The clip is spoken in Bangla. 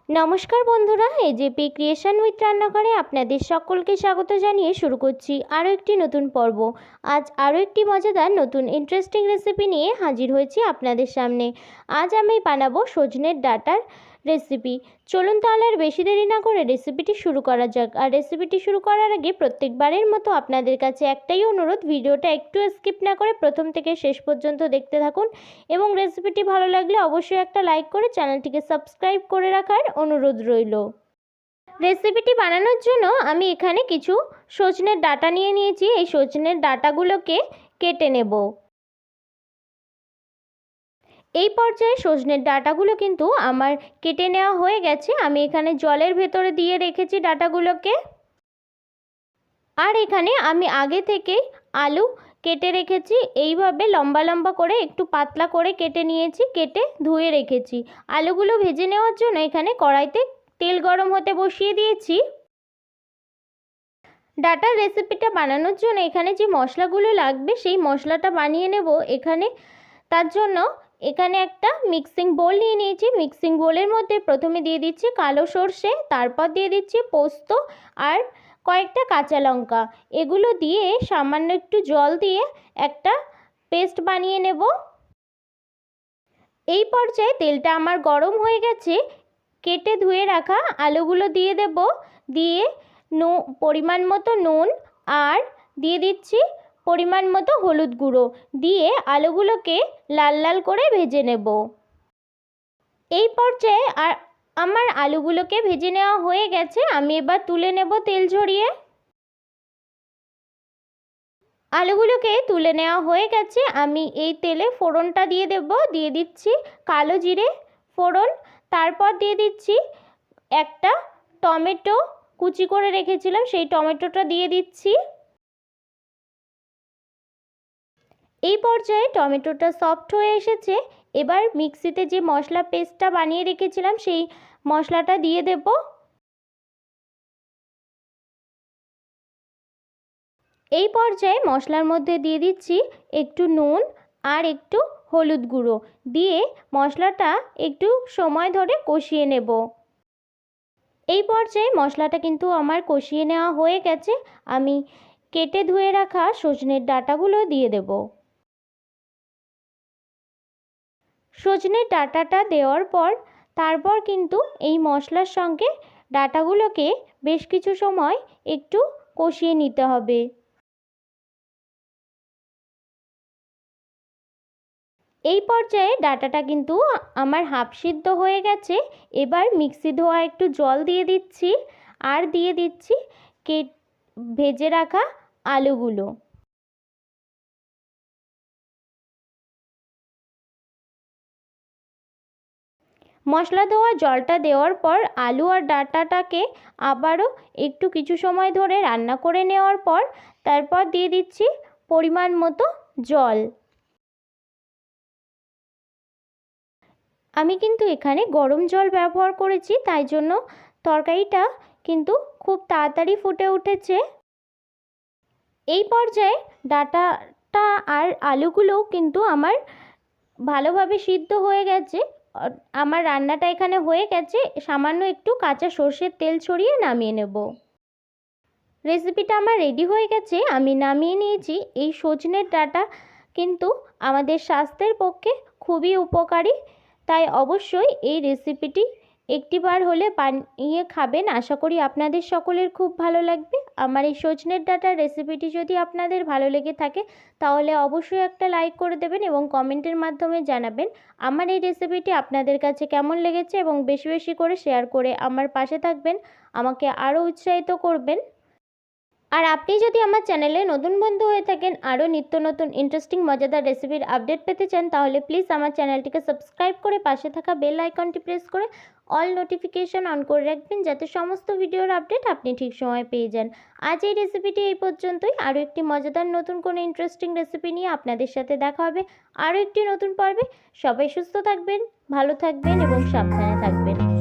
নমস্কার বন্ধুরা, এজেপি ক্রিয়েশন উইথ রান্নাঘরে আপনাদের সকলকে স্বাগত জানিয়ে শুরু করছি আরও একটি নতুন পর্ব। আজ আরও একটি মজাদার নতুন ইন্টারেস্টিং রেসিপি নিয়ে হাজির হয়েছি আপনাদের সামনে। আজ আমি বানাবো সজনের ডাঁটার রেসিপি। চলুন তাহলে আর বেশি দেরি না করে রেসিপিটি শুরু করা যাক। আর রেসিপিটি শুরু করার আগে প্রত্যেকবারের মতো আপনাদের কাছে একটাই অনুরোধ, ভিডিওটা একটু স্কিপ না করে প্রথম থেকে শেষ পর্যন্ত দেখতে থাকুন এবং রেসিপিটি ভালো লাগলে অবশ্যই একটা লাইক করে চ্যানেলটিকে সাবস্ক্রাইব করে রাখার অনুরোধ রইল। রেসিপিটি বানানোর জন্য আমি এখানে কিছু সজনের ডাঁটা নিয়ে নিয়েছি। এই সজনের ডাঁটাগুলোকে কেটে নেব। এই পর্যায়ে সজনের ডাঁটাগুলো কিন্তু আমার কেটে নেওয়া হয়ে গেছে। আমি এখানে জলের ভেতরে দিয়ে রেখেছি ডাঁটাগুলোকে। আর এখানে আমি আগে থেকে আলু কেটে রেখেছি, এইভাবে লম্বা লম্বা করে একটু পাতলা করে কেটে নিয়েছি, কেটে ধুয়ে রেখেছি। আলুগুলো ভেজে নেওয়ার জন্য এখানে কড়াইতে তেল গরম হতে বসিয়ে দিয়েছি। ডাঁটার রেসিপিটা বানানোর জন্য এখানে যে মশলাগুলো লাগবে সেই মশলাটা বানিয়ে নেব এখানে। তার জন্য এখানে একটা মিক্সিং বোল নিয়ে নিয়েছি। মিক্সিং বোলের মধ্যে প্রথমে দিয়ে দিচ্ছি কালো সর্ষে, তারপর দিয়ে দিচ্ছি পোস্ত আর কয়েকটা কাঁচা লঙ্কা। এগুলো দিয়ে সামান্য একটু জল দিয়ে একটা পেস্ট বানিয়ে নেব। এই পর্যায়ে তেলটা আমার গরম হয়ে গেছে। কেটে ধুয়ে রাখা আলুগুলো দিয়ে দেব। দিয়ে পরিমাণ মতো নুন আর দিয়ে দিচ্ছি পরিমাণ মতো হলুদ গুঁড়ো দিয়ে আলুগুলোকে লাল লাল করে ভেজে নেব। এই পর্যায়ে আমার আলুগুলোকে ভেজে নেওয়া হয়ে গেছে। আমি এবার তুলে নেব তেল ঝরিয়ে। আলুগুলোকে তুলে নেওয়া হয়ে গেছে। আমি এই তেলে ফোড়নটা দিয়ে দেব। দিয়ে দিচ্ছি কালো জিরে ফোড়ন, তারপর দিয়ে দিচ্ছি একটা টমেটো কুচি করে রেখেছিলাম, সেই টমেটোটা দিয়ে দিচ্ছি। এই পর্যায়ে টমেটোটা সফট হয়ে এসেছে। এবার মিক্সিতে যে মশলা পেস্টটা বানিয়ে রেখেছিলাম সেই মশলাটা দিয়ে দেব। এই পর্যায়ে মশলার মধ্যে দিয়ে দিচ্ছি একটু নুন আর একটু হলুদ গুঁড়ো দিয়ে মশলাটা একটু সময় ধরে কষিয়ে নেব। এই পর্যায়ে মশলাটা কিন্তু আমার কষিয়ে নেওয়া হয়ে গেছে। আমি কেটে ধুয়ে রাখা সজনের ডাঁটাগুলো দিয়ে দেব। সজনের ডাঁটাটা দেওয়ার পর তারপর কিন্তু এই মশলার সঙ্গে ডাঁটাগুলোকে বেশ কিছু সময় একটু কষিয়ে নিতে হবে। এই পর্যায়ে ডাঁটাটা কিন্তু আমার হাফ সিদ্ধ হয়ে গেছে। এবার মিক্সি ধোয়া একটু জল দিয়ে দিচ্ছি আর দিয়ে দিচ্ছি ভেজে রাখা আলুগুলো। মশলা ধোয়া জলটা দেওয়ার পর আলু আর ডাঁটাটাকে আবারও একটু কিছু সময় ধরে রান্না করে নেওয়ার পর তারপর দিয়ে দিচ্ছি পরিমাণ মতো জল। আমি কিন্তু এখানে গরম জল ব্যবহার করেছি, তাই জন্য তরকারিটা কিন্তু খুব তাড়াতাড়ি ফুটে উঠেছে। এই পর্যায়ে ডাঁটাটা আর আলুগুলোও কিন্তু আমার ভালোভাবে সিদ্ধ হয়ে গেছে। আমার রান্নাটা এখানে হয়ে গেছে। সামান্য একটু কাঁচা সর্ষের তেল ছড়িয়ে নামিয়ে নেব। রেসিপিটা আমার রেডি হয়ে গেছে, আমি নামিয়ে নিয়েছি। এই সজনের ডাঁটা কিন্তু আমাদের স্বাস্থ্যের পক্ষে খুবই উপকারী, তাই অবশ্যই এই রেসিপিটি একটিবার হলে বানিয়ে খাবেন। আশা করি আপনাদের সকলের খুব ভালো লাগবে। আমার এই সজনের ডাঁটার রেসিপিটি যদি আপনাদের ভালো লেগে থাকে তাহলে অবশ্যই একটা লাইক করে দেবেন এবং কমেন্টের মাধ্যমে জানাবেন আমার এই রেসিপিটি আপনাদের কাছে কেমন লেগেছে, এবং বেশি বেশি করে শেয়ার করে আমার পাশে থাকবেন, আমাকে আরও উৎসাহিত করবেন। আর আপনি যদি আমার চ্যানেলে নতুন বন্ধু হয়ে থাকেন, আরও নিত্য নতুন ইন্টারেস্টিং মজাদার রেসিপির আপডেট পেতে চান, তাহলে প্লিজ আমার চ্যানেলটিকে সাবস্ক্রাইব করে পাশে থাকা বেল আইকনটি প্রেস করে অল নোটিফিকেশন অন করে রাখবেন, যাতে সমস্ত ভিডিওর আপডেট আপনি ঠিক সময় পেয়ে যান। আজ এই রেসিপিটি এই পর্যন্তই। আরও একটি মজাদার নতুন কোনো ইন্টারেস্টিং রেসিপি নিয়ে আপনাদের সাথে দেখা হবে আরও একটি নতুন পর্বে। সবাই সুস্থ থাকবেন, ভালো থাকবেন এবং সাবধানে থাকবেন।